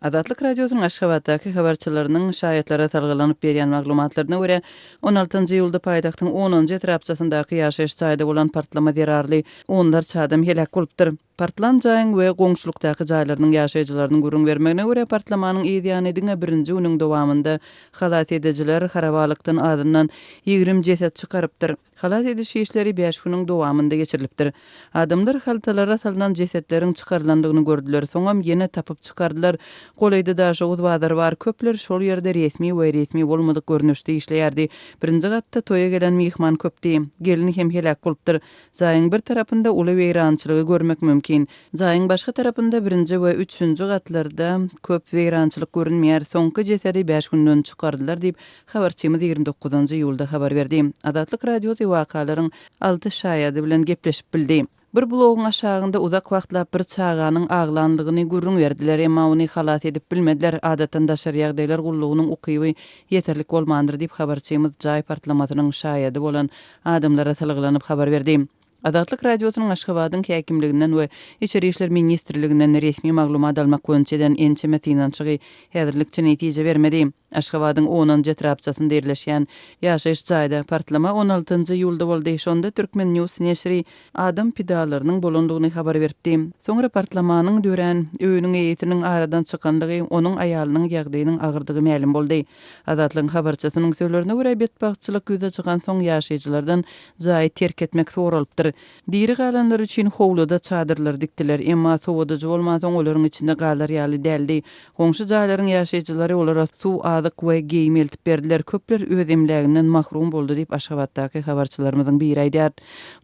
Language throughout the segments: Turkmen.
Azatlyk radiosynyň Aşgabatdaky habarçylarynyň şaýatlara salgylanyp berýän maglumatlaryna görä 16-njy ýylda paýtagtyň 10-njy etrapçasyndaky ýaşaýyş çaýda bolan partlama derarly onlarça adam helak bolupdyr. Partlan jaýyň we goňşulukdaky jaýlarynyň ýaşaýjylarynyň gurrun bermegine görä partlamanyň ýa-ni birinji günüň dowamında halat edijiler harabalykdan adyndan 20 jeset çykarypdyr. Halat ediş işleri 5 günüň dowamında geçirilipdir. Adamlar haltalara salynan jesetleriň çykarlandygyny gördüler. Soňam ýene tapyp çykardylar. Golayda daşy uzbadar bar. Köpler şol ýerde resmi we resmi bolmadyk görnüşde işleýärdi. Birinji gatda toýa gelen mihman köpdi. Gelini hem helak bolupdyr. Jaýyň bir tarapynda uly weýrançylygy görmek mümkin. Jaýyň başga tarapynda birinji we üçüncü gatlarda köp weýrançylyk görünmeýär. Soňky jesedi 5 günden çykardylar diýip habarçymyz 29-njy ýylda habar berdi. Adatlyk radio wakalaryň 6 şaýady bilen gepleşip bildi. Bir blogun aşağında uzak wagtlap bir çağanyň aglandygyny gurrun berdiler, emma ony halat edip bilmediler. Adatdan daşary ýagdaýlar gullugynyň ukyby ýeterlik bolmandyr diýip habarçymyz jaý partlamasynyň şaýady bolan adamlara salgylanyp habar berdi. Adatlyk radiosynyň Aşgabatyň häkimliginden we İçeri işler ministrliginden resmi maglumat almak boýunça ençeme finansygy häzirlikçe netije bermedi. Aşgabatyň 10-njy etrapçasynda ýerleşýän ýaşaýyş çaýda partlama 16-njy ýylda boldy. Şonda Türkmen News neşri adam pidalarynyň bolandygyny habar berdi. Soňra partlamanyň dören öýüniň eýetiniň aradan çykandygy, onuň aýalynyň ýagdaýynyň agyrdygy ma'lum boldy. Azatlyk habarçysynyň sözlerine görä betbagçylyk ýüze çykan soň ýaşaýjylardan jaý terk etmek soralypdyr. Diri galanlar üçin howluda çadyrlar dikdiler, emma sowudyjy bolmasaň olaryň içinde galar ýaly däldi. Goňşy jaýlaryň ýaşaýjylary olara suw adyk we geyim eltip berdiler. Köpler öz emleginden mahrum boldy diýip Aşgabatdaky habarçylarymyzyň biri aýdýar.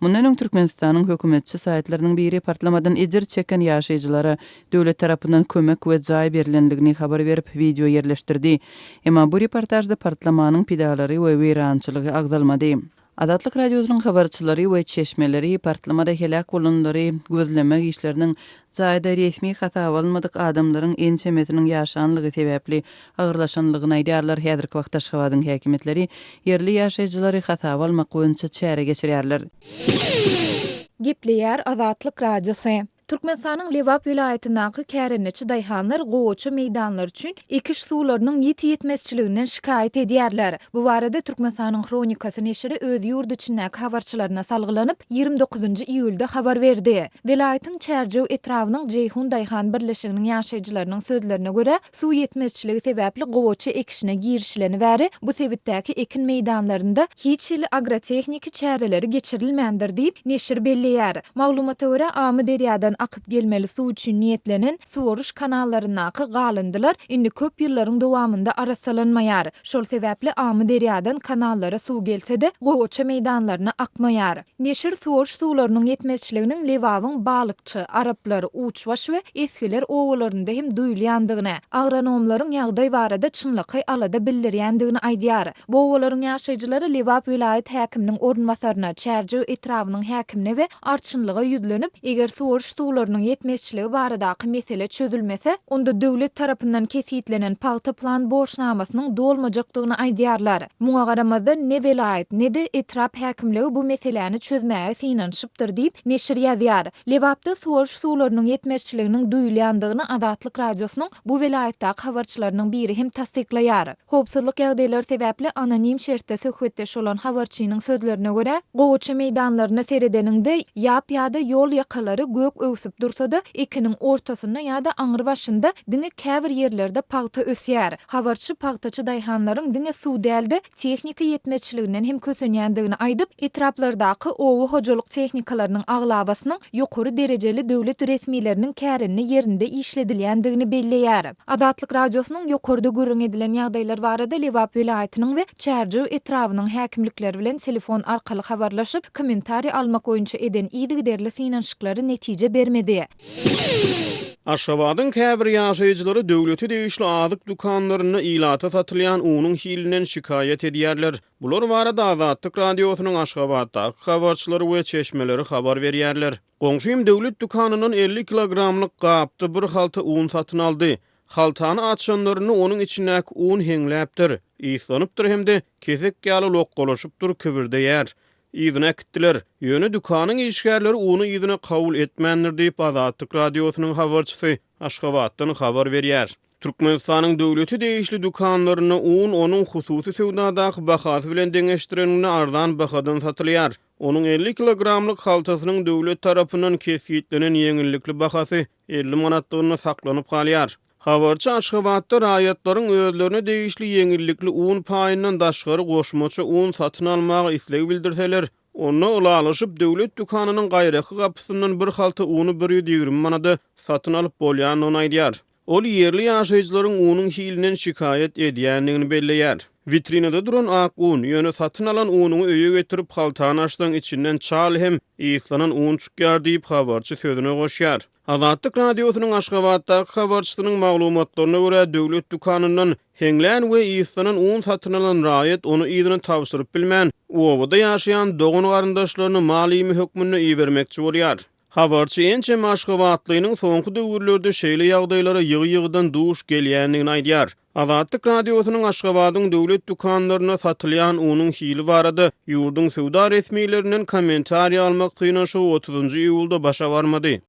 Mundan öň Türkmenistanyň hökümetçi saýtlarynyň biri partlamadan ejir çeken ýaşaýjylara döwlet tarapyndan kömek we jaý berilendigini habar berip video ýerleşdirdi. Emma bu reportajda partlamanyň pidalary we weýrançylygy agzalmady. Adatlyk radiosynyň habarçylary we çeşmeleri partlamada helak bolanlary gözlemek işleriniň jaýda resmi hata bolmadyk adamlaryň ençemesiniň ýaşanlygy sebäpli agyrlaşanlygyny aýdýarlar. Häzirki wagtda Aşgabatyň häkimetleri yerli ýaşaýjylary hata bolmak boýunça çäre geçirýärler. Gepleýär Azatlyk radiosy. Türkmenistanyň Lewap vilayatynyň kärençi daýhanlar goýçy meýdanlar üçin ekiş suwlarynyň ýetmezçiliginden şikaýet edýärler. Bu barada Türkmenistanyň Kronikasy neşri öz ýurdu içindäki habarçylaryna salgylanyp 29-njy iýulda habar berdi. Vilayatyň çärjew etrawynyň Jeyhun daýhan birleşiginiň ýaşaýjylarynyň sözlerine görä, suw ýetmezçiligi sebäpli goýçy ekişine girişlerini bäri bu sebitdäki ekin meýdanlarynda hiç ýyly agrotechniki çäreleri geçirilmändir diýip neşir belleýär. Maglumata görä amy derýadan akyp gelmeli suw üçin niýetlenen suwaruş kanallarynaky galyndylar indi köp ýyllaryň dowamında arasalanmaýar. Şol sebäpli amy derýadan kanallara suw gelse-de goýçy meýdanlaryna akmaýar. Neşir suwaruş suwlarynyň ýetmezçiliginiň Lewabyň balykçy, araplar, uçbaş we eskiler owalarynda hem duýulýandygyny, agronomlaryň ýagdaý barada çynlyky alada bildirýändigini aýdýar. Bu owalaryň ýaşaýjylary Lewap vilayat häkiminiň ornmasaryna, çärjew etrawynyň häkimine we arçynlyga ýüzlenip, eger suwaruş suwlarynyň ýetmezçiligi baradaky mesele çözülmese, onda döwlet tarapyndan kesitlenen paýta plan borçnamasynyň dolmajakdygyny aýdýarlar. Muňa garamazdan ne vilayat ne de etrap häkimligi bu meseleni çözmäge synanyşypdyr diýip neşir ýazýar. Lewapda suwaruş suwlarynyň ýetmezçiliginiň duýulýandygyny Adatlyk radiosynyň bu vilayatdaky habarçylarynyň biri hem tasdiklaýar. Howpsuzlyk ýagdaýlary sebäpli anonim şertde söhbetdeş bolan habarçynyň sözlerine görä, goýçy meýdanlaryna seredeninde ýap-ýada ýol ýakalary gök öwsüp dursa-da ekiniň ortasynda ýa-da aňyr başynda diňe käbir ýerlerde paýta ösýär. Habarçy paýtaçy daýhanlaryň diňe suw däldi tehnika ýetmezçiliginden hem kösenýändigini aýdyp, etraplardaky owa hojalyk tehnikalarynyň aglabasynyň ýokary derejeli döwlet resmileriniň kärenini ýerinde işledilýändigini belleýär. Adatlyk radiosynyň ýokarda görüň edilen ýagdaýlar barada Lewap vilayatynyň we çärjew etrawynyň häkimlikleri bilen telefon arkaly habarlaşyp kommentari almak boýunça eden ýygy derli synanşyklary netije bermedi. Aşgabatyň käbir ýaşaýjylary döwleti degişli azyk dukanlaryny ilata satylýan unyň hilinden şikaýet edýärler. Bular barada Azatlyk radiosynyň Aşgabatdaky habarçylary we çeşmeleri habar berýärler. Goňşym döwlet dukanynyň 50 kilogramlyk gapdy bir halta un satyn aldy. Haltany açanlaryny onuň içindäki un heňläpdir. Ýyslanypdyr hemde kesek ýaly lokgolaşypdyr, kibirdeýär. izine kitdiler. Ýöne dükanyň işgärleri uny izine kabul etmändir diýip Azatlyk radiosynyň habarçysy Aşgabatdan habar berýär. Türkmenistanyň döwleti değişli dukanlaryna un onuň hususy sowdadaky bahasy bilen deňeşdirenine arzan bahadan satylýar. Onuň 50 kilogramlyk haltasynyň döwlet tarapyndan kesgitlenen ýeňillikli bahasy 50 manatlygyna saklanyp galýar. Habarçy Aşgabatda raýatlaryň özlerine değişli ýeňillikli un paýyndan daşgary goşmaça un satyn almagy isleg bildirseler, onu ulalaşyp döwlet dükanynyň gaýraky gapysyndan bir halta uny 120 manada satyn alyp bolýan onu aýdýar. Ol yerli ýaşaýjylaryň unyň hilinen şikayet edýändigini belleýär. Vitrinada duran ak un, ýöne satyn alan ununy öýe getirip haltany açdan içinden çal hem ýyklanan un çykýar diýip habarçy sözüne goşýar. Azatlyk radiosynyň Aşgabatdaky habarçysynyň maglumatlaryna görä döwlet dukanyndan heňlän we ýyklanan un satyn alan raýat onu ýygyny tawsyryp bilmän, owada ýaşaýan dogun garandaşlaryny mali hökmüne iýermekçi bolýar. Habarçy ençe Aşgabatlynyň soňky döwürlerde şeýle ýagdaýlara ýygy-ýygydan duş gelýändigini aýdýar. Azatlyk radiosynyň Aşgabatyň döwlet dukanlaryna satylýan unyň hili barada ýurdun sowda resmiýetlerinden kommentariýa almak kynanşygy 30-njy iýulda başa barmady.